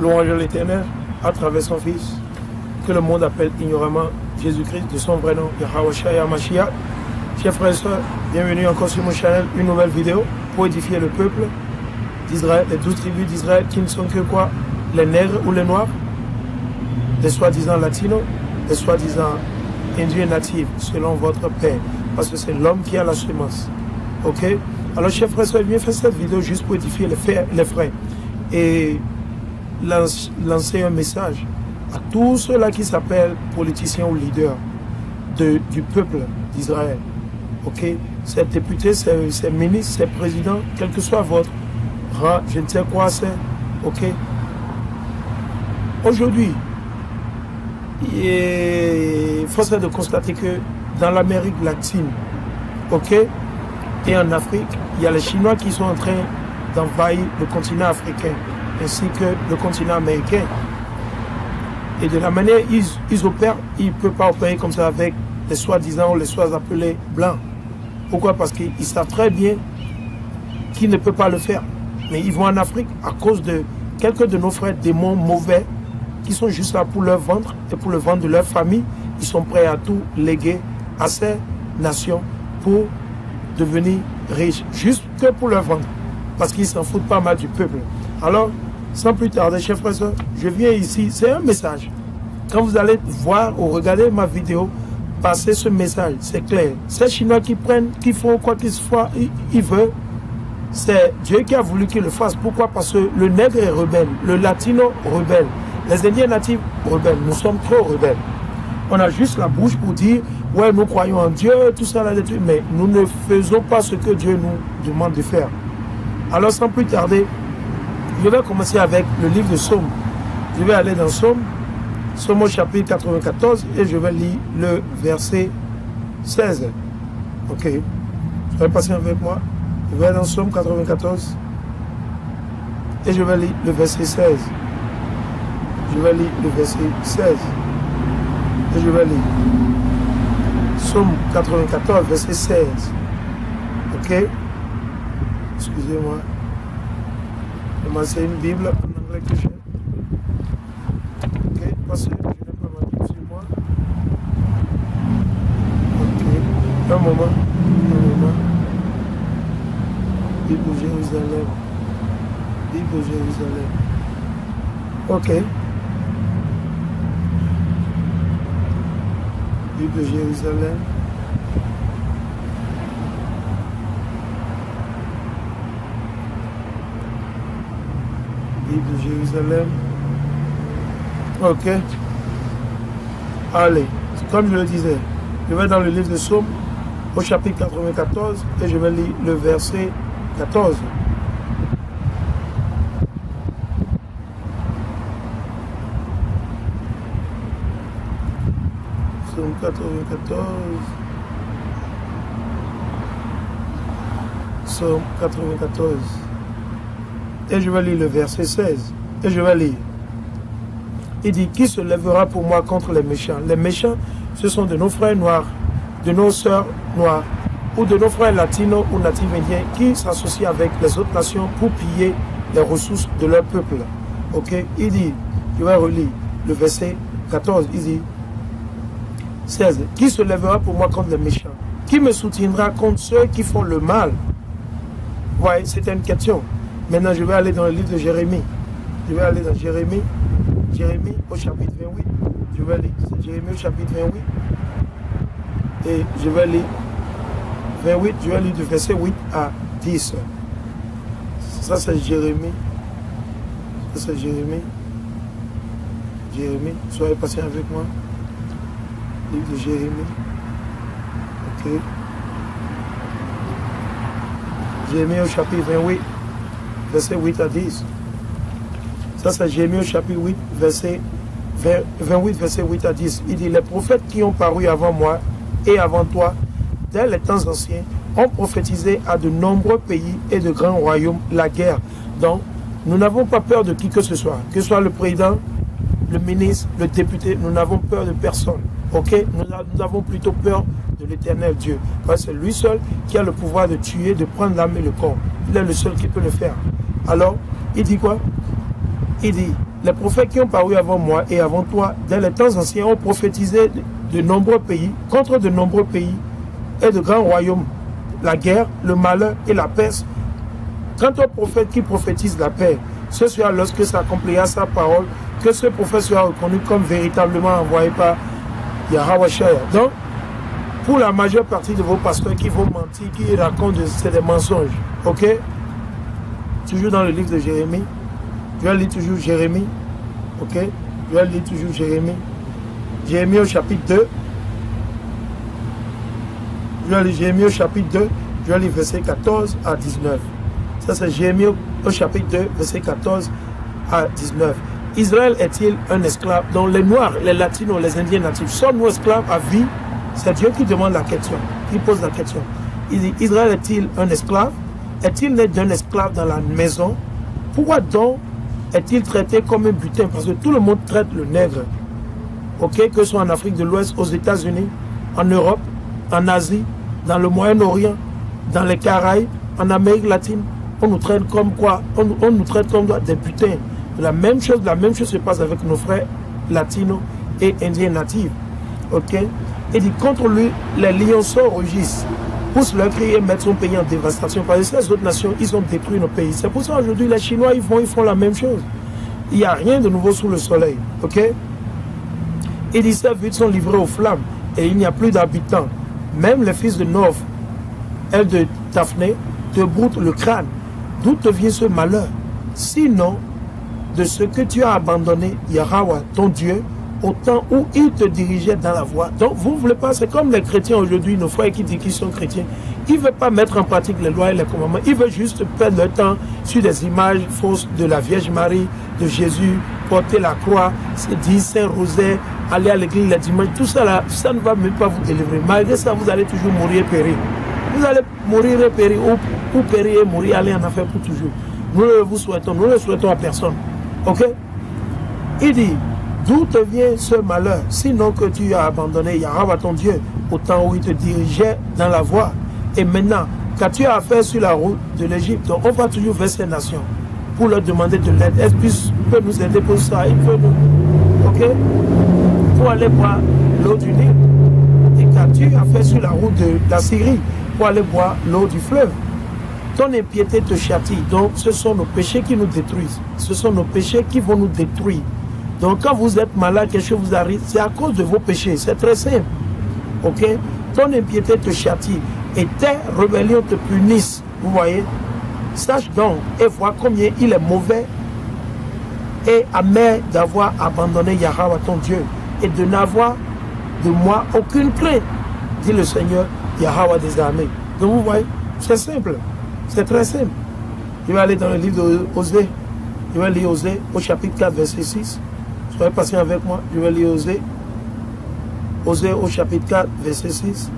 louange à l'Éternel à travers son Fils, que le monde appelle ignoramment Jésus-Christ, de son vrai nom, Yahweh Shai HaMashiach. Chers frères et sœurs, bienvenue encore sur mon channel, une nouvelle vidéo pour édifier le peuple d'Israël, les 12 tribus d'Israël qui ne sont que quoi? Les nègres ou les noirs, les soi-disant latinos, les soi-disant indiens natifs, selon votre père, parce que c'est l'homme qui a la semence. Ok? Alors, chers frères et sœurs, viens faire cette vidéo juste pour édifier les frères et lancer un message à tous ceux-là qui s'appellent politiciens ou leaders du peuple d'Israël. Ok? Ces députés, ces ministres, ces présidents, quel que soit votre rang, je ne sais quoi c'est. Ok? Aujourd'hui, il faut de constater que dans l'Amérique latine, ok, et en Afrique, il y a les Chinois qui sont en train d'envahir le continent africain ainsi que le continent américain. Et de la manière ils opèrent, ils ne peuvent pas opérer comme ça avec les soi-disant ou les soi-appelés blancs. Pourquoi? Parce qu'ils savent très bien qu'ils ne peuvent pas le faire. Mais ils vont en Afrique à cause de quelques de nos frères démons mauvais qui sont juste là pour leur ventre et pour le ventre de leur famille. Ils sont prêts à tout léguer à ces nations pour devenir riches, juste que pour leur ventre. Parce qu'ils s'en foutent pas mal du peuple. Alors, sans plus tarder, chers frères et sœurs, je viens ici, c'est un message. Quand vous allez voir ou regarder ma vidéo, passer ce message, c'est clair. Ces Chinois qui prennent, qui font quoi qu'ils veulent, c'est Dieu qui a voulu qu'ils le fassent. Pourquoi? Parce que le nègre est rebelle, le latino rebelle, les Indiens natifs rebelles. Nous sommes trop rebelles. On a juste la bouche pour dire, ouais, nous croyons en Dieu, tout ça, là, mais nous ne faisons pas ce que Dieu nous demande de faire. Alors, sans plus tarder, je vais commencer avec le livre de Somme. Je vais aller dans Somme au chapitre 94, et je vais lire le verset 16. Ok. Vous allez passer avec moi. Je vais aller dans Somme 94, et je vais lire le verset 16. Je vais lire le verset 16. Et je vais lire Somme 94, verset 16. Ok. Excusez-moi. C'est une Bible en anglais que j'ai. Ok, parce que je n'ai pas ma Bible sur moi. Ok, un moment. Bible de Jérusalem. Bible de Jérusalem. Ok. Bible de Jérusalem. Bible de Jérusalem. Ok. Allez, comme je le disais, je vais dans le livre de Somme au chapitre 94 et je vais lire le verset 14. Somme 94. Somme 94. Et je vais lire le verset 16. Et je vais lire. Il dit, qui se lèvera pour moi contre les méchants? Les méchants, ce sont de nos frères noirs, de nos sœurs noires, ou de nos frères latinos ou natifs indiens qui s'associent avec les autres nations pour piller les ressources de leur peuple. Ok? Il dit, je vais relire le verset 14. Il dit, 16. Qui se lèvera pour moi contre les méchants? Qui me soutiendra contre ceux qui font le mal? Ouais, c'était une question. Maintenant, je vais aller dans le livre de Jérémie. Je vais aller dans Jérémie au chapitre 28. Je vais lire Jérémie au chapitre 28. Et je vais lire 28, je vais lire du verset 8 à 10. Ça, c'est Jérémie. Ça, c'est Jérémie. Jérémie, soyez patient avec moi. Livre de Jérémie. Ok. Jérémie au chapitre 28. Verset 8 à 10. Ça, c'est Jérémie au chapitre 8, verset 28, verset 8 à 10. Il dit, les prophètes qui ont paru avant moi et avant toi, dès les temps anciens, ont prophétisé à de nombreux pays et de grands royaumes la guerre. Donc, nous n'avons pas peur de qui que ce soit le président, le ministre, le député, nous n'avons peur de personne. Ok? Nous avons plutôt peur de l'Éternel Dieu. Parce que c'est lui seul qui a le pouvoir de tuer, de prendre l'âme et le corps. Il est le seul qui peut le faire. Alors, il dit quoi? Il dit, Les prophètes qui ont paru avant moi et avant toi, dans les temps anciens, ont prophétisé de nombreux pays, contre de nombreux pays et de grands royaumes, la guerre, le malheur et la peste. Quant au prophète qui prophétise la paix, ce sera lorsque s'accomplira sa parole, que ce prophète sera reconnu comme véritablement envoyé par Yahweh. Donc, pour la majeure partie de vos pasteurs qui vont mentir, qui racontent c'est des mensonges, ok? Toujours dans le livre de Jérémie, je vais lire toujours Jérémie, ok? Je vais lire toujours Jérémie. Jérémie au chapitre 2. Je vais lire Jérémie au chapitre 2, je vais lire verset 14 à 19. Ça c'est Jérémie au chapitre 2, verset 14 à 19. Israël est-il un esclave? Donc les Noirs, les Latinos, les Indiens natifs, sommes-nous esclaves à vie? C'est Dieu qui demande la question, qui pose la question. Il dit, Israël est-il un esclave? Est-il né d'un esclave dans la maison? Pourquoi donc est-il traité comme un butin? Parce que tout le monde traite le nègre. Ok, que ce soit en Afrique de l'Ouest, aux États-Unis, en Europe, en Asie, dans le Moyen-Orient, dans les Caraïbes, en Amérique latine, on nous traite comme quoi? On nous traite comme des butins. La même chose se passe avec nos frères latinos et indiens natifs. Ok? Il dit, contre lui, les lionceaux rugissent, poussent leur cri et mettent son pays en dévastation. Parce que ces autres nations, ils ont détruit nos pays. C'est pour ça aujourd'hui, les Chinois, ils font la même chose. Il n'y a rien de nouveau sous le soleil. Ok? Il dit, ces villes sont livrées aux flammes et il n'y a plus d'habitants. Même les fils de Nov, elle de Daphné, te broutent le crâne. D'où te vient ce malheur? Sinon, de ce que tu as abandonné, Yahweh, ton Dieu, au temps où il te dirigeait dans la voie. Donc, vous ne voulez pas, c'est comme les chrétiens aujourd'hui, nos frères qui disent qu'ils sont chrétiens. Ils ne veulent pas mettre en pratique les lois et les commandements. Ils veulent juste perdre leur temps sur des images fausses de la Vierge Marie, de Jésus, porter la croix, se dire Saint-Rosaire, aller à l'église les dimanches. Tout ça là, ça ne va même pas vous délivrer. Malgré ça, vous allez toujours mourir et périr. Vous allez mourir et périr, ou périr et mourir, aller en enfer pour toujours. Nous le vous souhaitons, nous ne le souhaitons à personne. Ok? Il dit, d'où te vient ce malheur, sinon que tu as abandonné Yahweh ton Dieu au temps où il te dirigeait dans la voie. Et maintenant, qu'as-tu à faire sur la route de l'Égypte? Donc on va toujours vers ces nations pour leur demander de l'aide. Est-ce qu'il peut nous aider pour ça? Il peut nous... Ok? Pour aller boire l'eau du Nil. Et qu'as-tu à faire sur la route de la Syrie pour aller boire l'eau du fleuve? Ton impiété te châtie. Donc ce sont nos péchés qui nous détruisent. Ce sont nos péchés qui vont nous détruire. Donc quand vous êtes malade, quelque chose vous arrive, c'est à cause de vos péchés. C'est très simple. Ok? Ton impiété te châtie et tes rébellions te punissent. Vous voyez? Sache donc et vois combien il est mauvais et amer d'avoir abandonné Yahweh ton Dieu et de n'avoir de moi aucune crainte, dit le Seigneur Yahweh des armées. Donc vous voyez, c'est simple. C'est très simple. Je vais aller dans le livre d'Osée. Je vais lire Osée au chapitre 4, verset 6. Soyez patient avec moi. Je vais lire Osée. Osée au chapitre 4, verset 6.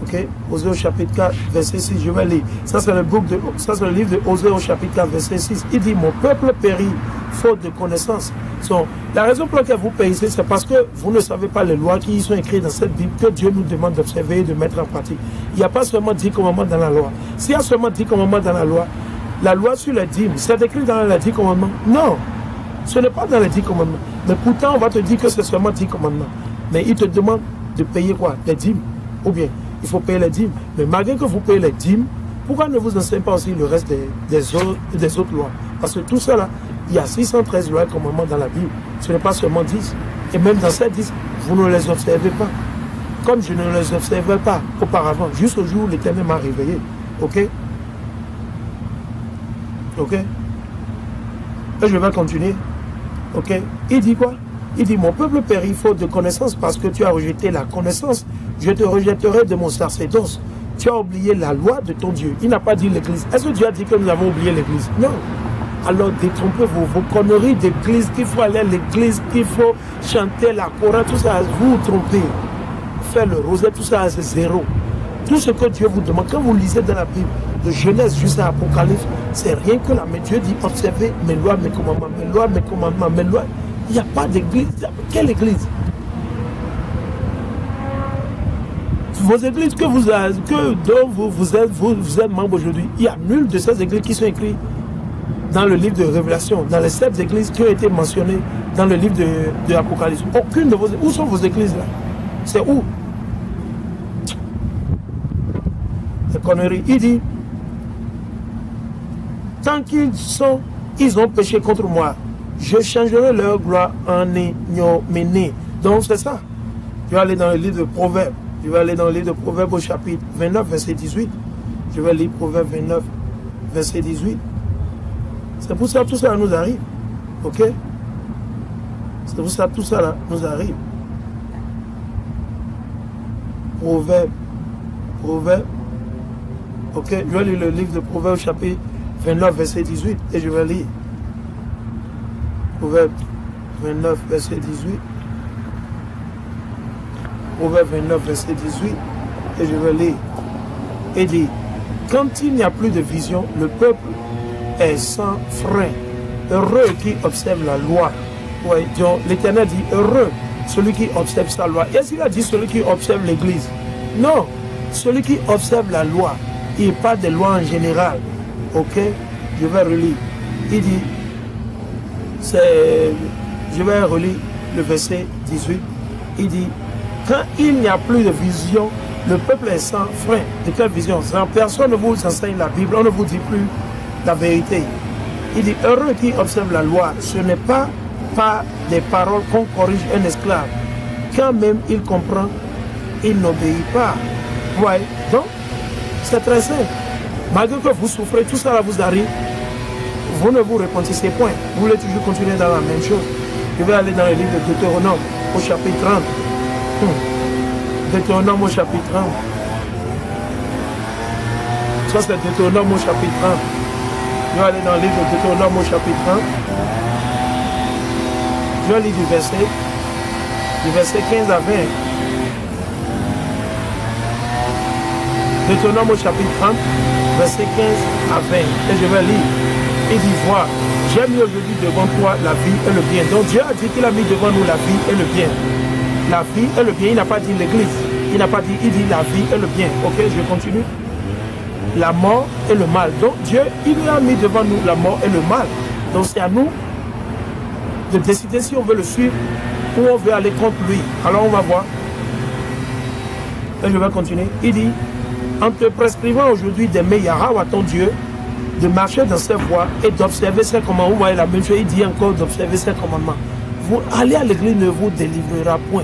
Ok? Osée au chapitre 4, verset 6. Je vais lire. Ça, c'est le livre de Osée au chapitre 4, verset 6. Il dit, mon peuple périt faute de connaissance. Donc, la raison pour laquelle vous périssez, c'est parce que vous ne savez pas les lois qui sont écrites dans cette Bible que Dieu nous demande d'observer et de mettre en pratique. Il n'y a pas seulement 10 commandements dans la loi. S'il y a seulement 10 commandements dans la loi sur les dîmes, c'est écrit dans les 10 commandements? Non, ce n'est pas dans les 10 commandements. Mais pourtant, on va te dire que c'est seulement 10 commandements. Mais il te demande de payer quoi? Les dîmes. Ou bien, il faut payer les dîmes. Mais malgré que vous payez les dîmes, pourquoi ne vous enseignez pas aussi le reste des autres lois? Parce que tout ça là, il y a 613 lois et commandements dans la Bible. Ce n'est pas seulement 10. Et même dans ces 10, vous ne les observez pas. Comme je ne les observais pas auparavant, jusqu'au jour où l'Éternel m'a réveillé. Ok? Ok? Et je vais continuer. Ok? Il dit quoi? Il dit, mon peuple périt faute de connaissance parce que tu as rejeté la connaissance. Je te rejetterai de mon sacerdoce. Tu as oublié la loi de ton Dieu. Il n'a pas dit l'Église. Est-ce que Dieu a dit que nous avons oublié l'Église? Non. Alors détrompez-vous, vos conneries d'église, qu'il faut aller à l'église, qu'il faut chanter la chorale, tout ça, vous vous trompez. Faire le rosaire, tout ça, c'est zéro. Tout ce que Dieu vous demande, quand vous lisez dans la Bible, de Genèse jusqu'à Apocalypse, c'est rien que là. Mais Dieu dit, observez mes lois, mes commandements, mes lois, mes commandements, mes lois. Il n'y a pas d'église. Quelle église? Vos églises dont vous êtes membre aujourd'hui, il y a nulle de ces églises qui sont écrites dans le livre de Révélation, dans les 7 églises qui ont été mentionnées dans le livre de l'Apocalypse. Aucune de vos... Où sont vos églises là? C'est où? C'est connerie. Il dit, tant ils ont péché contre moi, je changerai leur gloire en ignominie. Donc c'est ça. Je vais aller dans le livre de Proverbes. Je vais aller dans le livre de Proverbes au chapitre 29, verset 18. Je vais lire Proverbes 29, verset 18. C'est pour ça que tout ça nous arrive. Ok? C'est pour ça que tout ça là, nous arrive. Proverbes. Ok? Je vais lire le livre de Proverbes au chapitre 29, verset 18. Et je vais lire. Proverbes 29, verset 18. Proverbe 29, verset 18, et je vais lire. Et dit, quand il n'y a plus de vision, le peuple est sans frein. Heureux qui observe la loi. Ouais, l'Éternel dit, heureux celui qui observe sa loi. Est-ce qu'il a dit celui qui observe l'Église? Non, celui qui observe la loi. Il n'y a pas de loi en général. Ok? Je vais relire. Il dit, je vais relire le verset 18. Il dit, quand il n'y a plus de vision, le peuple est sans frein. De quelle vision? Personne ne vous enseigne la Bible, on ne vous dit plus la vérité. Il dit, heureux qui observe la loi, ce n'est pas par des paroles qu'on corrige un esclave. Quand même il comprend, il n'obéit pas. Ouais. Donc, c'est très simple. Malgré que vous souffrez, tout ça là vous arrive, vous ne vous repentissez point. Vous voulez toujours continuer dans la même chose. Je vais aller dans le livre de Deutéronome, au chapitre 30. Deutéronome au chapitre 30. Ça c'est Deutéronome au chapitre 30. Je vais aller dans le livre de Deutéronome au chapitre 30. Je vais lire du verset 15 à 20. Deutéronome au chapitre 30, verset 15 à 20. Et je vais lire. Il dit, vois, j'ai mis aujourd'hui devant toi la vie et le bien. Donc Dieu a dit qu'il a mis devant nous la vie et le bien. La vie et le bien, il n'a pas dit l'église. Il n'a pas dit, il dit la vie et le bien. Ok, je continue. La mort et le mal. Donc Dieu, il a mis devant nous la mort et le mal. Donc c'est à nous de décider si on veut le suivre ou on veut aller contre lui. Alors on va voir. Et je vais continuer. Il dit, en te prescrivant aujourd'hui d'aimer Yahweh ton Dieu, de marcher dans ses voies et d'observer ses commandements. Vous voyez la même chose, il dit encore d'observer ses commandements. Vous allez à l'église ne vous délivrera point.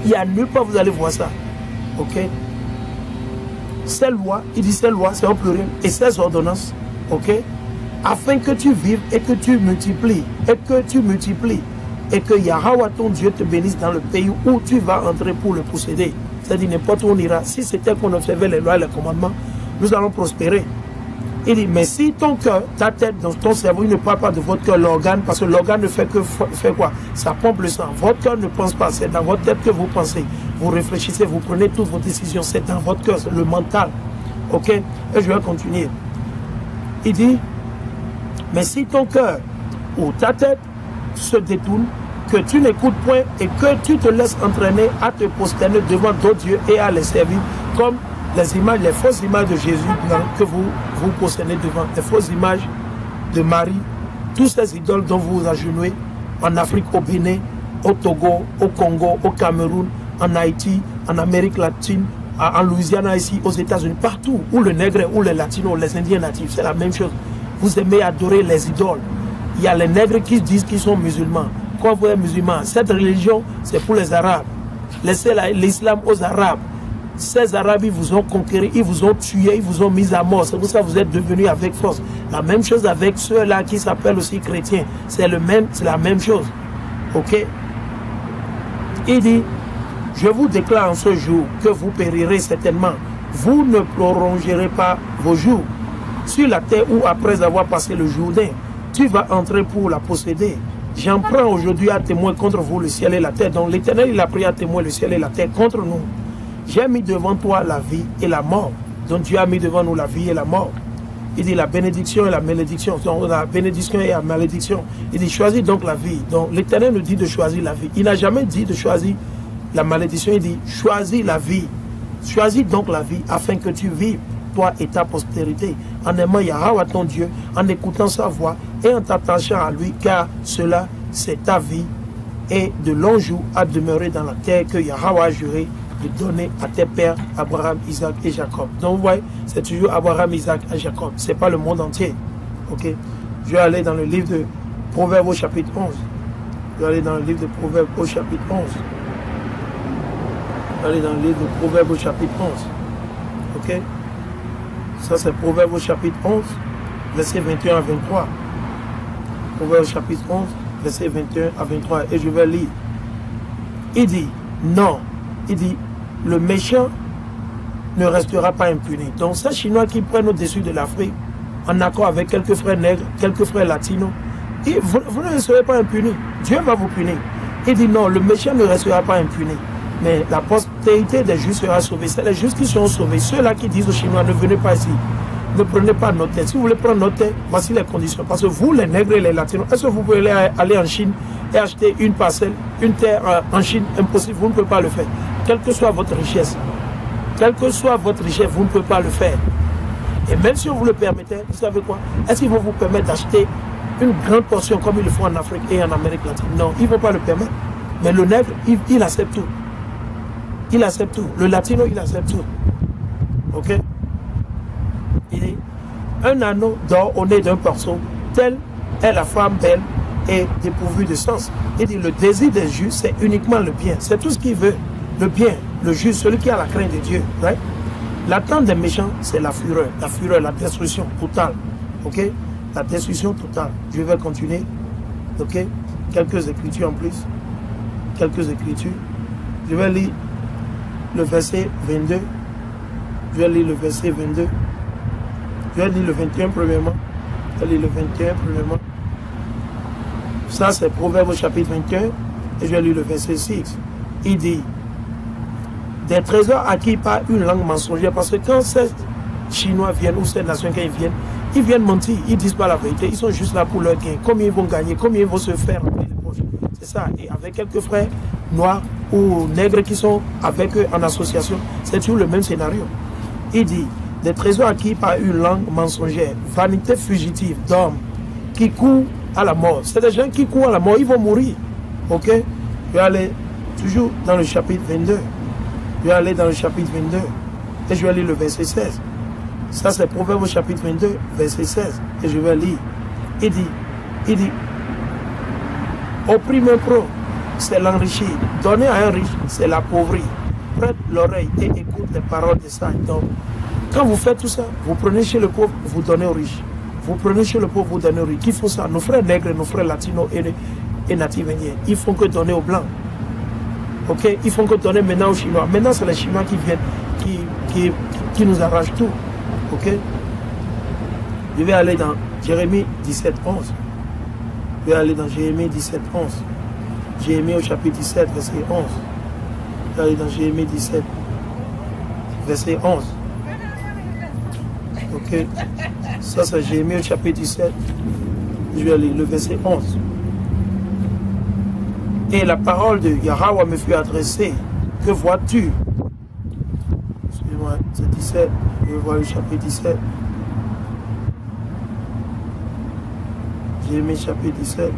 Il n'y a nulle part vous allez voir ça. Ok? Ces lois, il dit ces lois, c'est au pluriel, et ces ordonnances, ok? Afin que tu vives et que tu multiplies, et que Yahweh ton Dieu te bénisse dans le pays où tu vas entrer pour le posséder. C'est-à-dire n'importe où on ira. Si c'était qu'on observait les lois et les commandements, nous allons prospérer. Il dit, mais si ton cœur, ta tête, dans ton cerveau, il ne parle pas de votre cœur, l'organe, parce que l'organe ne fait que fait quoi? Ça pompe le sang. Votre cœur ne pense pas, c'est dans votre tête que vous pensez. Vous réfléchissez, vous prenez toutes vos décisions, c'est dans votre cœur, c'est le mental. Ok? Et je vais continuer. Il dit, mais si ton cœur ou ta tête se détourne, que tu n'écoutes point et que tu te laisses entraîner à te prosterner devant d'autres dieux et à les servir, comme les images, les fausses images de Jésus blanc que vous prosternez devant, les fausses images de Marie, tous ces idoles dont vous vous agenouillez en Afrique, au Bénin, au Togo, au Congo, au Cameroun, en Haïti, en Amérique latine, en Louisiane, ici, aux États-Unis, partout où le nègre, où les latinos, les indiens natifs, c'est la même chose. Vous aimez adorer les idoles. Il y a les nègres qui disent qu'ils sont musulmans. Quand vous êtes musulman, cette religion, c'est pour les Arabes. Laissez l'islam aux Arabes. Ces Arabes, ils vous ont conquéri, ils vous ont tué, ils vous ont mis à mort. C'est pour ça que vous êtes devenus avec force. La même chose avec ceux-là qui s'appellent aussi chrétiens. C'est la même chose. Ok? Il dit, je vous déclare en ce jour que vous périrez certainement. Vous ne prolongerez pas vos jours sur la terre où, après avoir passé le Jourdain, tu vas entrer pour la posséder. J'en prends aujourd'hui à témoin contre vous le ciel et la terre. Donc l'Éternel, il a pris à témoin le ciel et la terre contre nous. J'ai mis devant toi la vie et la mort. Donc Dieu a mis devant nous la vie et la mort. Il dit la bénédiction et la malédiction. Donc la bénédiction et la malédiction. Il dit choisis donc la vie. Donc l'Éternel nous dit de choisir la vie. Il n'a jamais dit de choisir la malédiction. Il dit choisis la vie. Choisis donc la vie afin que tu vives. toi et ta postérité, en aimant Yahweh ton Dieu, en écoutant sa voix et en t'attachant à lui, car cela, c'est ta vie, et de longs jours à demeurer dans la terre que Yahweh a juré de donner à tes pères, Abraham, Isaac et Jacob. Donc, vous voyez, c'est toujours Abraham, Isaac et Jacob. Ce n'est pas le monde entier. Ok? Je vais aller dans le livre de Proverbes au chapitre 11. Je vais aller dans le livre de Proverbes au chapitre 11. Je vais aller dans le livre de Proverbes au chapitre 11. Ok? Ça, c'est Proverbes au chapitre 11, versets 21 à 23. Proverbes au chapitre 11, versets 21 à 23. Et je vais lire. Il dit, non. Il dit, le méchant ne restera pas impuni. Donc, ces Chinois qui prennent au-dessus de l'Afrique, en accord avec quelques frères nègres, quelques frères latinos, vous ne serez pas impunis. Dieu va vous punir. Il dit, non, le méchant ne restera pas impuni. Mais la postérité des Juifs sera sauvée. C'est les Juifs qui seront sauvés. Ceux-là qui disent aux Chinois, ne venez pas ici. Ne prenez pas notre terre. Si vous voulez prendre notre terre, voici les conditions. Parce que vous, les nègres et les latinos, est-ce que vous pouvez aller en Chine et acheter une parcelle, une terre en Chine? Impossible, vous ne pouvez pas le faire. Quelle que soit votre richesse, vous ne pouvez pas le faire. Et même si on vous le permettait, vous savez quoi? Est-ce qu'ils vont vous permettre d'acheter une grande portion comme ils le font en Afrique et en Amérique latine? Non, ils ne vont pas le permettre. Mais le nègre, il accepte tout. Il accepte tout. Le latino, il accepte tout. Ok? Il dit, un anneau d'or au nez d'un porceau, telle est la femme belle et dépourvue de sens. Il dit, le désir des justes, c'est uniquement le bien. C'est tout ce qu'il veut. Le bien, le juste, celui qui a la crainte de Dieu. Right? L'attente des méchants, c'est la fureur, la destruction totale. Ok? La destruction totale. Je vais continuer. Ok? Quelques écritures en plus. Quelques écritures. Je vais lire le verset 22. Je vais lire le verset 22. Je vais lire le 21 premièrement. Je vais lire le 21 premièrement. Ça, c'est Proverbe au chapitre 21. Et je vais lire le verset 6. Il dit, des trésors acquis par une langue mensongère. Parce que quand ces Chinois viennent, ou ces nations, quand ils viennent mentir. Ils ne disent pas la vérité. Ils sont juste là pour leur gain. Combien ils vont gagner, combien ils vont se faire remplir les poches. C'est ça. Et avec quelques frères noirs ou nègres qui sont avec eux en association, c'est toujours le même scénario. Il dit, des trésors acquis par une langue mensongère, vanité fugitive d'hommes qui courent à la mort. C'est des gens qui courent à la mort, ils vont mourir. Ok? Je vais aller toujours dans le chapitre 22. Je vais aller dans le chapitre 22 et je vais lire le verset 16. Ça, c'est Proverbe au chapitre 22, verset 16. Et je vais lire. Il dit, opprimer un pro, c'est l'enrichir. Donner à un riche, c'est l'appauvrir. Prête l'oreille et écoute les paroles des sages. Donc, quand vous faites tout ça, vous prenez chez le pauvre, vous donnez aux riches. Vous prenez chez le pauvre, vous donnez aux riches. Qui font ça? Nos frères nègres, nos frères latinos et natifs indiens. Ils font que donner aux blancs. Ok? Ils font que donner maintenant aux Chinois. Maintenant, c'est les Chinois qui viennent, qui nous arrachent tout. Ok? Je vais aller dans Jérémie 17, 11. Je vais aller dans Jérémie 17, 11. Jérémie au chapitre 17, verset 11. Je vais aller dans Jérémie 17, verset 11. Ok? Ça, c'est Jérémie au chapitre 17. Je vais lire le verset 11. Et la parole de Yahweh me fut adressée. Que vois-tu? Excusez-moi, c'est 17. Je vais voir le chapitre 17. Jérémie chapitre 17.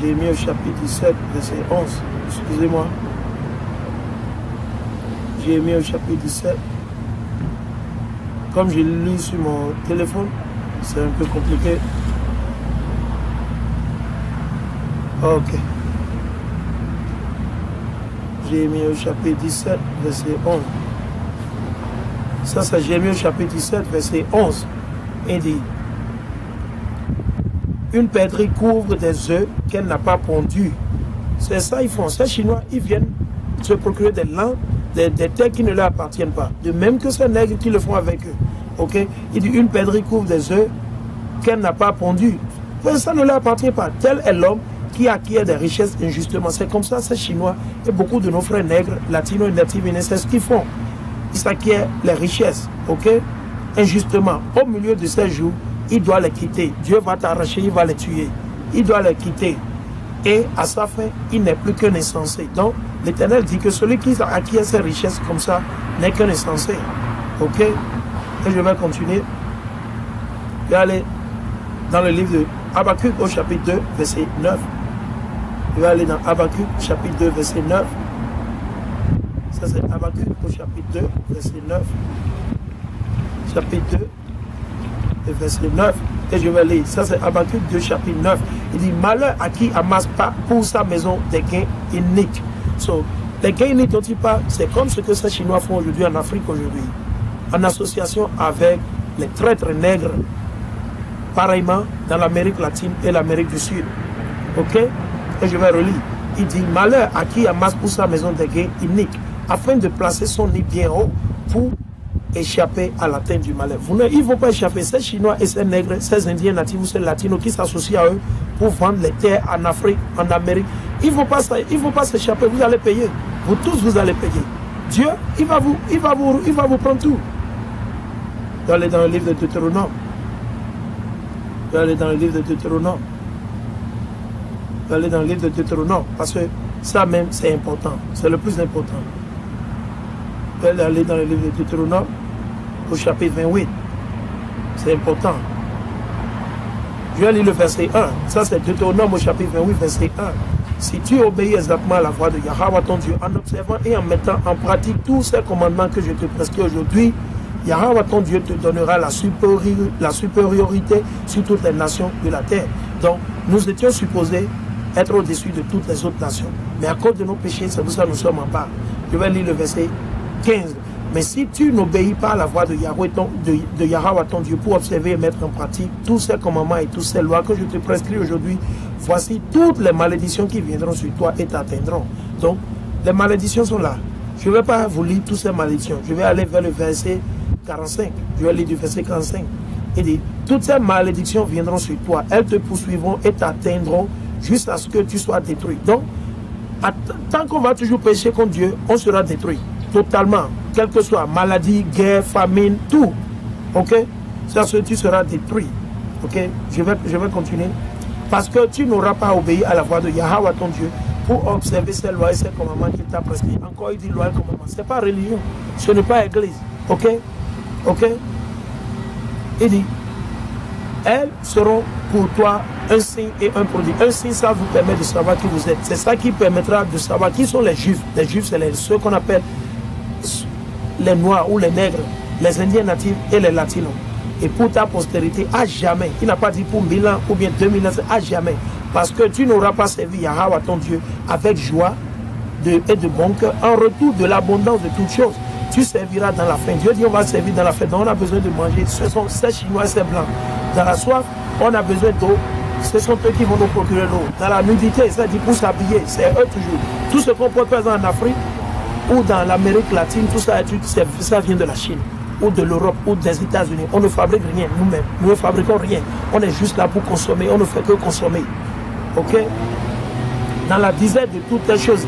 Jérémie au chapitre 17, verset 11. Excusez-moi. Jérémie au chapitre 17. Comme je lis sur mon téléphone, c'est un peu compliqué. Ok. Jérémie au chapitre 17, verset 11. Ça, c'est Jérémie au chapitre 17, verset 11. Il dit, une perdrix couvre des œufs qu'elle n'a pas pondus. C'est ça ils font. Ces Chinois, ils viennent se procurer des landes, des terres qui ne leur appartiennent pas. De même que ces nègres qui le font avec eux. Ok? Il dit, une perdrix couvre des œufs qu'elle n'a pas pondus. Mais ça ne leur appartient pas. Tel est l'homme qui acquiert des richesses injustement. C'est comme ça, ces Chinois et beaucoup de nos frères nègres, latinos et natifs, c'est ce qu'ils font. Ils s'acquièrent les richesses, ok, injustement. Au milieu de ces jours, il doit les quitter. Dieu va t'arracher, il va les tuer. Il doit les quitter. Et à sa fin, il n'est plus qu'un insensé. Donc, l'Éternel dit que celui qui acquiert ses richesses comme ça n'est qu'un insensé. Ok? Et je vais continuer. Je vais aller dans le livre de Habakkuk au chapitre 2, verset 9. Je vais aller dans Habakkuk, chapitre 2, verset 9. Ça, c'est Habakkuk au chapitre 2, verset 9. Chapitre 2, verset 9. Et je vais lire. Ça, c'est Habakkuk 2, chapitre 9. Il dit, malheur à qui amasse pas pour sa maison des gains iniques. So, les gains iniques dont il parle, c'est comme ce que ces Chinois font aujourd'hui en Afrique aujourd'hui, en association avec les traîtres nègres, pareillement dans l'Amérique latine et l'Amérique du Sud. Ok? Et je vais relire. Il dit, malheur à qui amasse pour sa maison des gains iniques, afin de placer son nid bien haut pour échapper à l'atteinte du malheur. Ils ne vont pas échapper. Ces Chinois et ces nègres, ces Indiens natifs ou ces Latinos qui s'associent à eux pour vendre les terres en Afrique, en Amérique, ils ne vont pas s'échapper. Vous allez payer. Vous tous, vous allez payer. Dieu, il va vous prendre tout. Vous allez dans le livre de Deutéronome. Vous allez dans le livre de Deutéronome. Vous allez dans le livre de Deutéronome. Parce que ça même, c'est important. C'est le plus important. Vous allez aller dans le livre de Deutéronome au chapitre 28. C'est important. Je vais lire le verset 1. Ça, c'est Deutéronome au chapitre 28, verset 1. Si tu obéis exactement à la voix de Yahweh ton Dieu, en observant et en mettant en pratique tous ces commandements que je te prescris aujourd'hui, Yahweh ton Dieu te donnera la supériorité sur toutes les nations de la terre. Donc, nous étions supposés être au-dessus de toutes les autres nations. Mais à cause de nos péchés, c'est pour ça que nous sommes en bas. Je vais lire le verset 15. Mais si tu n'obéis pas à la voix de Yahweh ton Dieu pour observer et mettre en pratique tous ces commandements et toutes ces lois que je te prescris aujourd'hui, voici toutes les malédictions qui viendront sur toi et t'atteindront. Donc, les malédictions sont là. Je ne vais pas vous lire toutes ces malédictions. Je vais aller vers le verset 45. Je vais lire du verset 45. Il dit, toutes ces malédictions viendront sur toi. Elles te poursuivront et t'atteindront jusqu'à ce que tu sois détruit. Donc, tant qu'on va toujours pécher contre Dieu, on sera détruit. Totalement. Quelle que soit maladie, guerre, famine, tout. Ok? Ça, tu seras détruit. Ok? Je vais continuer. Parce que tu n'auras pas obéi à la voix de Yahweh ton Dieu pour observer ces lois et ces commandements qu'il t'a prescrits. Encore, il dit loi et commandements. Ce n'est pas religion. Ce n'est pas église. Ok? Ok? Il dit, elles seront pour toi un signe et un produit. Un signe, ça vous permet de savoir qui vous êtes. C'est ça qui permettra de savoir qui sont les Juifs. Les Juifs, c'est ceux qu'on appelle les Noirs ou les Nègres, les Indiens natifs et les Latinos. Et pour ta postérité, à jamais. Il n'a pas dit pour 1000 ans ou bien 2000 ans, à jamais. Parce que tu n'auras pas servi Yahweh ton Dieu avec joie et de bon cœur en retour de l'abondance de toutes choses. Tu serviras dans la faim. Dieu dit on va servir dans la faim. Donc on a besoin de manger. Ce sont ces Chinois et ces Blancs. Dans la soif, on a besoin d'eau. Ce sont eux qui vont nous procurer l'eau. Dans la nudité, ça dit pour s'habiller, c'est eux toujours. Tout ce qu'on peut faire en Afrique ou dans l'Amérique latine, tout ça, ça vient de la Chine ou de l'Europe ou des États-Unis. On ne fabrique rien nous-mêmes. Nous ne fabriquons rien. On est juste là pour consommer. On ne fait que consommer. Ok? Dans la dizaine de toutes les choses,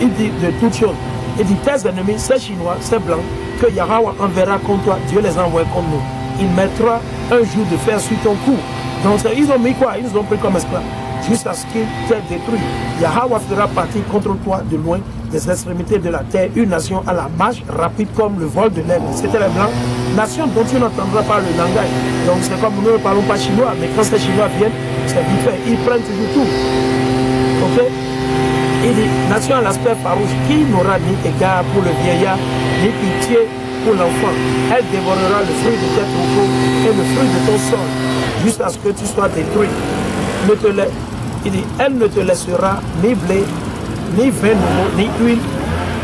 il dit de toutes choses. Il dit tes ennemis, ces Chinois, ces Blancs, que Yahweh enverra contre toi, Dieu les envoie contre nous. Il mettra un jour de fer sur ton cou. Donc ils ont mis quoi? Ils nous ont pris comme esclaves. Jusqu'à ce qu'ils t'aient détruit. Yahweh fera partir contre toi de loin des extrémités de la terre, une nation à la marche rapide comme le vol de l'aigle. C'était les Blancs. Nation dont tu n'entendras pas le langage. Donc c'est comme nous ne parlons pas chinois, mais quand ces Chinois viennent, c'est vite fait. Ils prennent toujours tout. Ok? Il dit, nation à l'aspect farouche, qui n'aura ni égard pour le vieillard, ni pitié pour l'enfant. Elle dévorera le fruit de tes troupeaux et le fruit de ton sol, jusqu'à ce que tu sois détruit. Il dit, elle ne te laissera ni blé, ni vin nouveau, ni huile,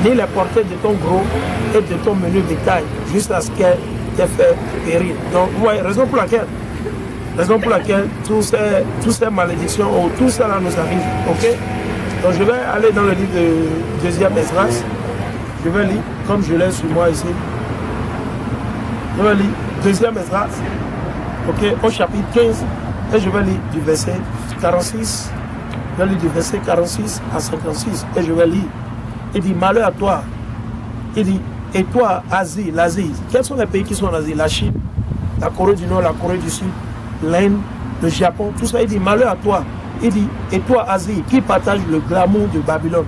ni les portées de ton gros et de ton menu bétail, jusqu'à ce qu'elle t'ait fait périr. Donc, vous voyez, raison pour laquelle toutes ces malédictions, ou tout ça là nous arrive. Ok? Donc je vais aller dans le livre de deuxième Esdras. Je vais lire, comme je l'ai sur moi ici. Je vais lire deuxième Esdras, ok, au chapitre 15. Et je vais lire du verset 46. Je vais lire du verset 46 à 56. Et je vais lire. Il dit, malheur à toi. Il dit, et toi, Asie, l'Asie. Quels sont les pays qui sont en Asie? La Chine, la Corée du Nord, la Corée du Sud, l'Inde, le Japon, tout ça. Il dit, malheur à toi. Il dit, et toi, Asie, qui partage le glamour de Babylone.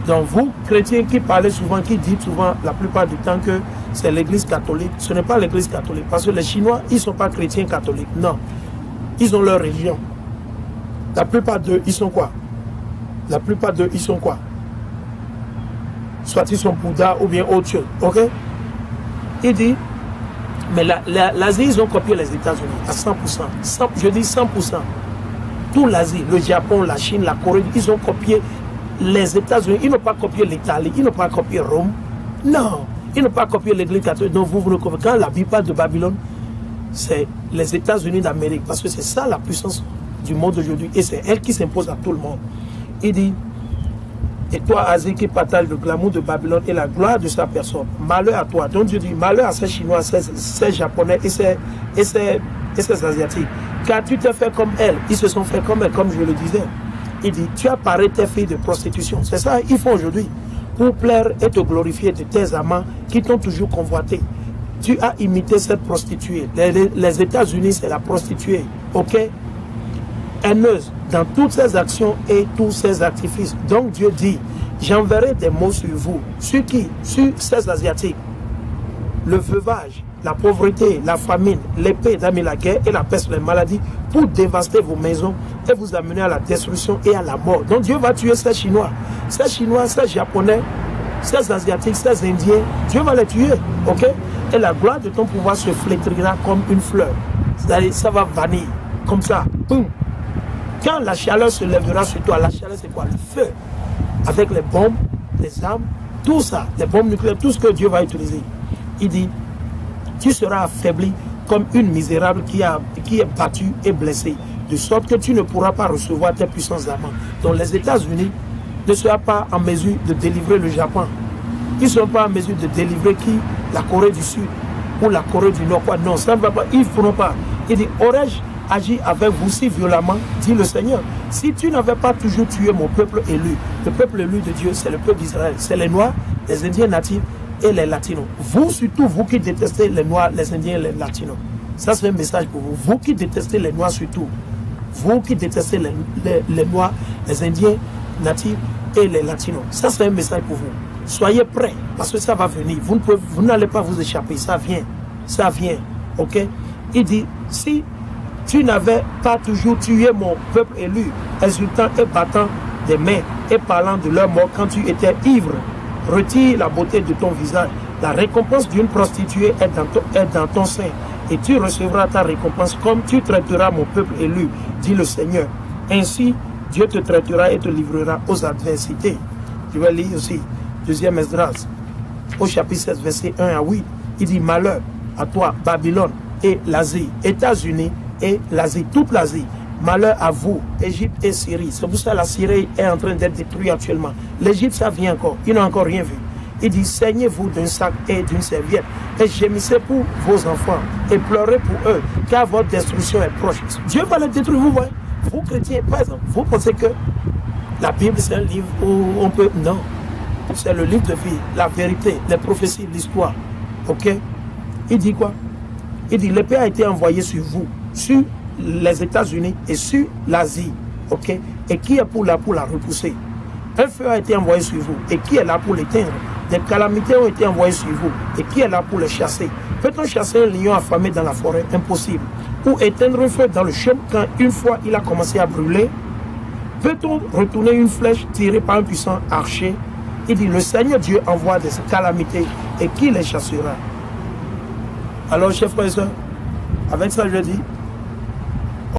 Donc vous, chrétiens qui parlez souvent, qui dites souvent la plupart du temps que c'est l'église catholique, ce n'est pas l'église catholique. Parce que les Chinois, ils ne sont pas chrétiens catholiques. Non. Ils ont leur religion. La plupart d'eux, ils sont quoi? La plupart d'eux, ils sont quoi? Soit ils sont Bouddha ou bien autre chose. Ok? Il dit, mais l'Asie, ils ont copié les États-Unis à 100%. Je dis 100%. Tout l'Asie, le Japon, la Chine, la Corée, ils ont copié les États-Unis. Ils n'ont pas copié l'Italie, ils n'ont pas copié Rome. Non, ils n'ont pas copié l'église catholique. Donc vous ne copiez. Quand la Bible parle de Babylone, c'est les États-Unis d'Amérique. Parce que c'est ça la puissance du monde aujourd'hui. Et c'est elle qui s'impose à tout le monde. Il dit, et toi, Asie, qui partage le glamour de Babylone et la gloire de sa personne, malheur à toi. Donc Dieu dit, malheur à ces Chinois, ces Japonais et ces Asiatiques. Car tu t'es fait comme elle. Ils se sont fait comme elle, comme je le disais. Il dit, tu as paré tes filles de prostitution. C'est ça qu'ils font aujourd'hui. Pour plaire et te glorifier de tes amants qui t'ont toujours convoité. Tu as imité cette prostituée. Les États-Unis, c'est la prostituée. Ok? Haineuse dans toutes ses actions et tous ses artifices. Donc Dieu dit, j'enverrai des mots sur vous. Sur qui? Sur ces Asiatiques. Le veuvage, la pauvreté, la famine, l'épée d'amener la guerre et la peste, les maladies, pour dévaster vos maisons et vous amener à la destruction et à la mort. Donc Dieu va tuer ces Chinois, ces Japonais, ces Asiatiques, ces Indiens. Dieu va les tuer, ok? Et la gloire de ton pouvoir se flétrira comme une fleur. C'est-à-dire, ça va vanir, comme ça, boum. Quand la chaleur se lèvera sur toi, la chaleur c'est quoi? Le feu. Avec les bombes, les armes, tout ça, les bombes nucléaires, tout ce que Dieu va utiliser. Il dit, tu seras affaibli comme une misérable qui est battue et blessée, de sorte que tu ne pourras pas recevoir tes puissances amants. Donc les États-Unis ne seront pas en mesure de délivrer le Japon. Ils ne sont pas en mesure de délivrer qui? La Corée du Sud ou la Corée du Nord. Quoi. Non, ça ne va pas. Ils ne feront pas. Il dit, aurais-je agi avec vous si violemment, dit le Seigneur, si tu n'avais pas toujours tué mon peuple élu. Le peuple élu de Dieu, c'est le peuple d'Israël. C'est les Noirs, les Indiens natifs et les Latinos. Vous, surtout, vous qui détestez les Noirs, les Indiens et les Latinos. Ça, c'est un message pour vous. Vous qui détestez les Noirs surtout. Vous qui détestez les Noirs, les Indiens natifs et les Latinos. Ça, c'est un message pour vous. Soyez prêts, parce que ça va venir. Vous n'allez pas vous échapper. Ça vient. Ça vient. Ok? Il dit, si tu n'avais pas toujours tué mon peuple élu, insultant et battant des mains et parlant de leur mort quand tu étais ivre, retire la beauté de ton visage. La récompense d'une prostituée est dans ton sein. Et tu recevras ta récompense comme tu traiteras mon peuple élu, dit le Seigneur. Ainsi, Dieu te traitera et te livrera aux adversités. Je vais lire aussi, 2e Esdras, au chapitre 16, verset 1 à 8. Il dit, malheur à toi, Babylone et l'Asie, États-Unis et l'Asie, toute l'Asie. Malheur à vous, Égypte et Syrie. C'est pour ça que la Syrie est en train d'être détruite actuellement. L'Égypte, ça vient encore. Ils n'ont encore rien vu. Il dit, saignez-vous d'un sac et d'une serviette et gémissez pour vos enfants et pleurez pour eux, car votre destruction est proche. Dieu va les détruire, vous voyez. Vous, chrétiens, par exemple, vous pensez que la Bible, c'est un livre où on peut... Non. C'est le livre de vie, la vérité, les prophéties, l'histoire. Ok? Il dit quoi? Il dit, l'épée a été envoyée sur vous, sur les États-Unis et sur l'Asie. Ok? Et qui est pour la repousser? Un feu a été envoyé sur vous. Et qui est là pour l'éteindre? Des calamités ont été envoyées sur vous. Et qui est là pour les chasser? Peut-on chasser un lion affamé dans la forêt? Impossible. Ou éteindre un feu dans le champ quand une fois il a commencé à brûler? Peut-on retourner une flèche tirée par un puissant archer? Il dit, le Seigneur Dieu envoie des calamités et qui les chassera? Alors, chers frères et sœurs, avec ça je dis,